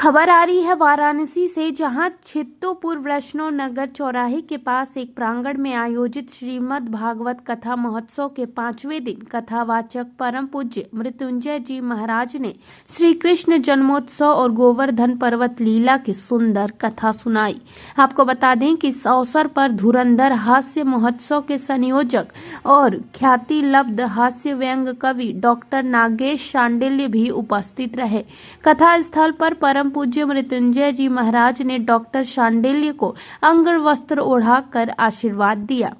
खबर आ रही है वाराणसी से, जहां चित्तौपुर वैष्णव नगर चौराहे के पास एक प्रांगण में आयोजित श्रीमद् भागवत कथा महोत्सव के 5वें दिन कथावाचक परम पूज्य मृत्युंजय जी महाराज ने श्री कृष्ण जन्मोत्सव और गोवर्धन पर्वत लीला की सुंदर कथा सुनाई। आपको बता दें कि इस अवसर पर धुरंधर हास्य महोत्सव के संयोजक और ख्याति लब्ध हास्य व्यंग कवि डॉक्टर नागेश शांडिल्य भी उपस्थित रहे। कथा स्थल पर परम पूज्य मृत्युंजय जी महाराज ने डॉक्टर शांडिल्य को अंग वस्त्र ओढ़ाकर आशीर्वाद दिया।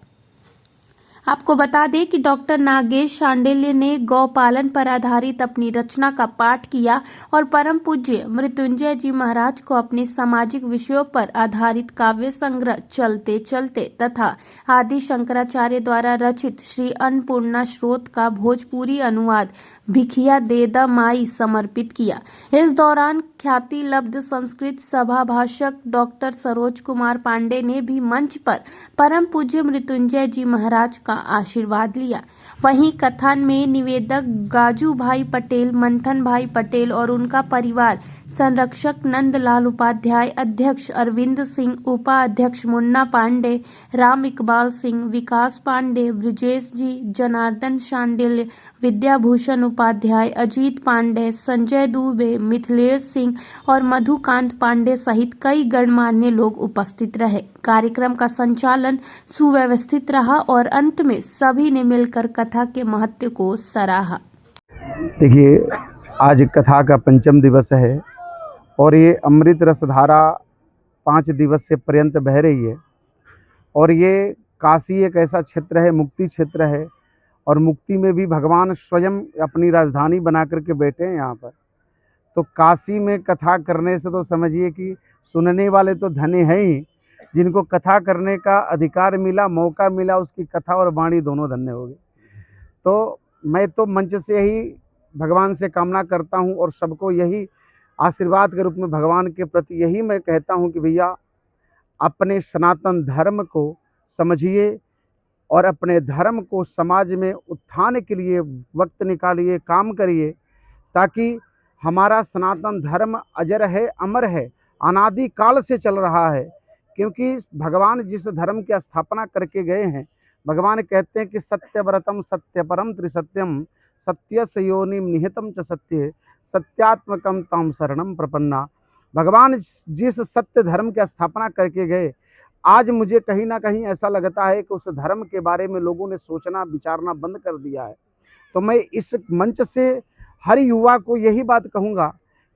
आपको बता दें कि डॉक्टर नागेश शांडिल्य ने गौपालन पर आधारित अपनी रचना का पाठ किया और परम पूज्य मृत्युंजय जी महाराज को अपने सामाजिक विषयों पर आधारित काव्य संग्रह चलते चलते तथा आदि शंकराचार्य द्वारा रचित श्री अन्नपूर्णा स्रोत का भोजपुरी अनुवाद भिखिया देदा माई समर्पित किया। इस दौरान ख्याति लब्ध संस्कृत सभा भाषक डॉक्टर सरोज कुमार पांडे ने भी मंच पर परम पूज्य मृत्युंजय जी महाराज का आशीर्वाद लिया। वहीं कथन में निवेदक गाजू भाई पटेल, मंथन भाई पटेल और उनका परिवार, संरक्षक नंदलाल उपाध्याय, अध्यक्ष अरविंद सिंह, उपाध्यक्ष मुन्ना पांडे, राम इकबाल सिंह, विकास पांडे, ब्रिजेश जी, जनार्दन शांडिल्य, विद्याभूषण उपाध्याय, अजीत पांडे, संजय दुबे, मिथिलेश सिंह और मधुकांत पांडे सहित कई गणमान्य लोग उपस्थित रहे। कार्यक्रम का संचालन सुव्यवस्थित रहा और अंत में सभी ने मिलकर कथा के महत्व को सराहा। देखिए, आज कथा का 5वां दिवस है और ये अमृत रसधारा 5 दिवस से पर्यंत बह रही है। और ये काशी एक ऐसा क्षेत्र है, मुक्ति क्षेत्र है, और मुक्ति में भी भगवान स्वयं अपनी राजधानी बना करके बैठे हैं यहाँ पर। तो काशी में कथा करने से तो समझिए कि सुनने वाले तो धन्य हैं ही, जिनको कथा करने का अधिकार मिला, मौका मिला, उसकी कथा और वाणी दोनों धन्य हो गए। तो मैं तो मंच से ही भगवान से कामना करता हूँ और सबको यही आशीर्वाद के रूप में भगवान के प्रति यही मैं कहता हूँ कि भैया, अपने सनातन धर्म को समझिए और अपने धर्म को समाज में उत्थान के लिए वक्त निकालिए, काम करिए, ताकि हमारा सनातन धर्म अजर है, अमर है, अनादि काल से चल रहा है। क्योंकि भगवान जिस धर्म की स्थापना करके गए हैं, भगवान कहते हैं कि सत्यव्रतम सत्यपरम त्रिसत्यम सत्यस्य योनिम निहितम च सत्ये सत्यात्मकम तम शरणम प्रपन्ना। भगवान जिस सत्य धर्म की स्थापना करके गए, आज मुझे कहीं ना कहीं ऐसा लगता है कि उस धर्म के बारे में लोगों ने सोचना विचारना बंद कर दिया है। तो मैं इस मंच से हर युवा को यही बात कहूँगा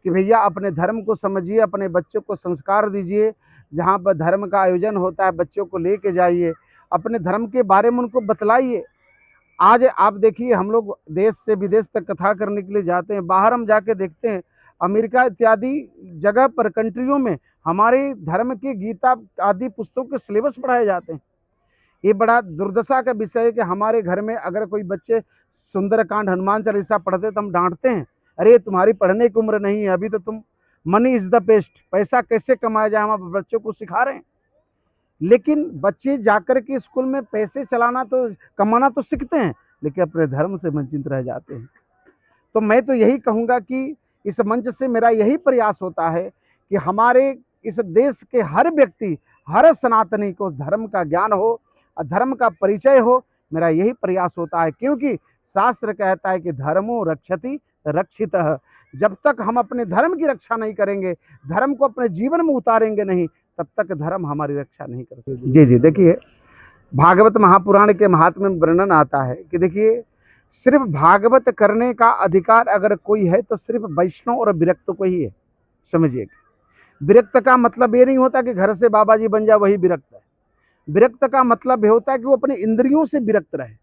कि भैया, अपने धर्म को समझिए, अपने बच्चों को संस्कार दीजिए। जहाँ पर धर्म का आयोजन होता है, बच्चों को लेके जाइए, अपने धर्म के बारे में उनको बतलाइए। आज आप देखिए, हम लोग देश से विदेश तक कथा करने के लिए जाते हैं, बाहर हम जाके देखते हैं, अमेरिका इत्यादि जगह पर, कंट्रियों में हमारे धर्म के गीता आदि पुस्तकों के सिलेबस पढ़ाए जाते हैं। ये बड़ा दुर्दशा का विषय है कि हमारे घर में अगर कोई बच्चे सुंदरकांड, हनुमान चालीसा पढ़ते तो हम डांटते हैं, अरे तुम्हारी पढ़ने की उम्र नहीं है, अभी तो तुम मनी इज द बेस्ट, पैसा कैसे कमाया जाए, हम बच्चों को सिखा रहे हैं। लेकिन बच्चे जाकर के स्कूल में पैसे चलाना तो, कमाना तो सीखते हैं, लेकिन अपने धर्म से वंचित रह जाते हैं। तो मैं तो यही कहूँगा कि इस मंच से मेरा यही प्रयास होता है कि हमारे इस देश के हर व्यक्ति, हर सनातनी को धर्म का ज्ञान हो, धर्म का परिचय हो। मेरा यही प्रयास होता है, क्योंकि शास्त्र कहता है कि धर्मो रक्षति रक्षितः। जब तक हम अपने धर्म की रक्षा नहीं करेंगे, धर्म को अपने जीवन में उतारेंगे नहीं, तब तक धर्म हमारी रक्षा नहीं कर सकते। जी, देखिए, भागवत महापुराण के महात्म्य में वर्णन आता है कि देखिए, सिर्फ भागवत करने का अधिकार अगर कोई है तो सिर्फ वैष्णव और विरक्त को ही है। समझिए, विरक्त का मतलब ये नहीं होता कि घर से बाबा जी बन जाए वही विरक्त है। विरक्त का मतलब ये होता है कि वो अपने इंद्रियों से विरक्त रहे।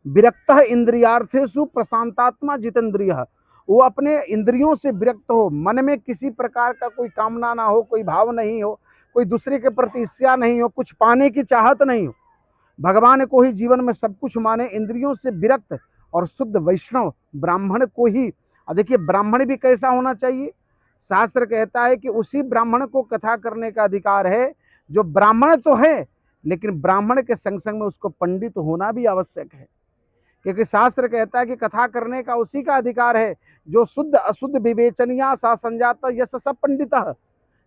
विरक्त इंद्रियार्थेषु प्रशांतात्मा जितेंद्रियः। वो अपने इंद्रियों से विरक्त हो, मन में किसी प्रकार का कोई कामना ना हो, कोई भाव नहीं हो, कोई दूसरे के प्रति ईर्ष्या नहीं हो, कुछ पाने की चाहत नहीं हो, भगवान को ही जीवन में सब कुछ माने, इंद्रियों से विरक्त और शुद्ध वैष्णव ब्राह्मण को ही। देखिए, ब्राह्मण भी कैसा होना चाहिए? शास्त्र कहता है कि उसी ब्राह्मण को कथा करने का अधिकार है जो ब्राह्मण तो है, लेकिन ब्राह्मण के संग संग में उसको पंडित होना भी आवश्यक है। क्योंकि शास्त्र कहता है कि कथा करने का उसी का अधिकार है जो शुद्ध अशुद्ध विवेचनिया सा संजाता यश सब पंडित,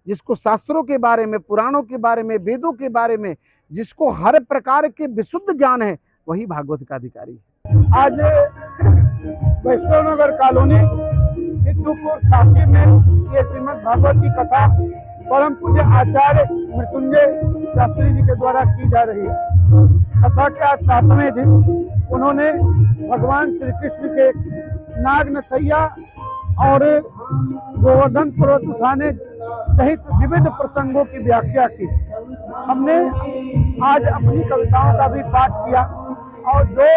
जिसको शास्त्रों के बारे में, पुराणों के बारे में, वेदों के बारे में, जिसको हर प्रकार के विशुद्ध ज्ञान है, वही भागवत का अधिकारी है। आज वैष्णव नगर कॉलोनी सिद्धूपुर काशी में ये श्रीमद् भागवत की कथा परम पूज्य आचार्य मृत्युंजय शास्त्री जी के द्वारा की जा रही है। कथा के आज 7वें दिन उन्होंने भगवान श्री कृष्ण के नाग नथैया और गोवर्धन पर्वत उठाने सहित विविध प्रसंगों की व्याख्या की। हमने आज अपनी कविताओं का भी पाठ किया और जो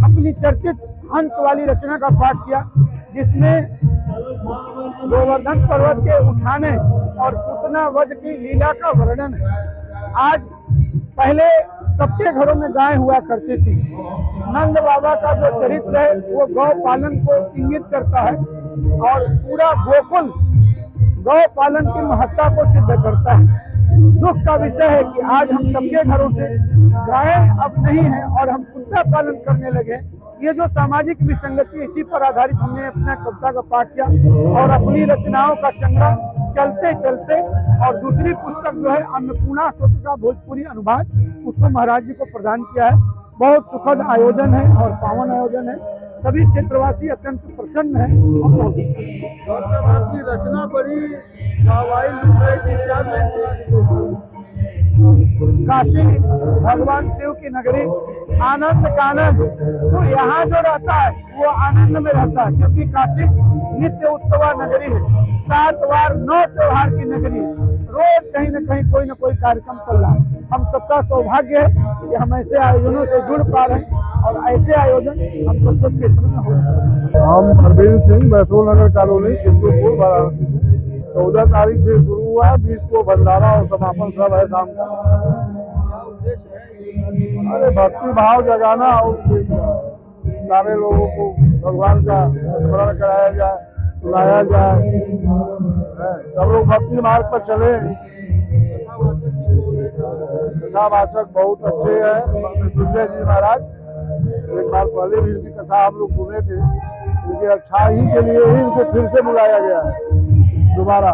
अपनी चर्चित हंस वाली रचना का पाठ किया, जिसमें गोवर्धन पर्वत के उठाने और पूतना वध की लीला का वर्णन है। आज पहले सबके घरों में गाय हुआ करती थी। नंद बाबा का जो चरित्र है वो गौ पालन को इंगित करता है और पूरा गोकुल गौ पालन की महत्ता को सिद्ध करता है। दुख का विषय है कि आज हम सबके घरों से गाय अब नहीं है और हम कुत्ता पालन करने लगे। ये जो सामाजिक विसंगति, इसी पर आधारित हमने अपना कविता का पाठ किया और अपनी रचनाओं का संग्रह चलते चलते और दूसरी पुस्तक जो है अन्नपूर्णा स्तोत्र का भोजपुरी अनुवाद, उसको महाराज जी को प्रदान किया है। बहुत सुखद आयोजन है और पावन आयोजन है। सभी क्षेत्रवासी अत्यंत प्रसन्न है और बहुत अच्छा। आपकी रचना बड़ी लुट रही थी, 4 लाइन सुना दीजिए। काशी भगवान शिव की नगरी, आनंद का आनंद, तो यहाँ जो रहता है वो आनंद में रहता है, क्योंकि काशी नित्य उत्सव नगरी है, 7 वार 9 त्योहार की नगरी है। रोज कहीं न कहीं कोई न कोई कार्यक्रम चल रहा है। हम सबका सौभाग्य है कि हम ऐसे आयोजनों से जुड़ पा रहे हैं और ऐसे आयोजन हम सबके क्षेत्र में हो रहे हैं। हम अरविंद सिंह, वैष्णव नगर कॉलोनी, सिद्धूपुर, वाराणसी से 14 तारीख से शुरू हुआ है। 20 को भंडारा और समापन सब है शाम का। अरे भक्ति भाव जगाना और सारे लोगों को भगवान का स्मरण कराया जाए, सुनाया जाए, सब लोग भक्ति मार्ग पर चले। कथावाचक बहुत अच्छे हैं मृत्युंजय जी महाराज। एक बार पहले भी इनकी कथा हम लोग सुने थे, इनकी अच्छाई के लिए ही इनको फिर से बुलाया गया है दोबारा।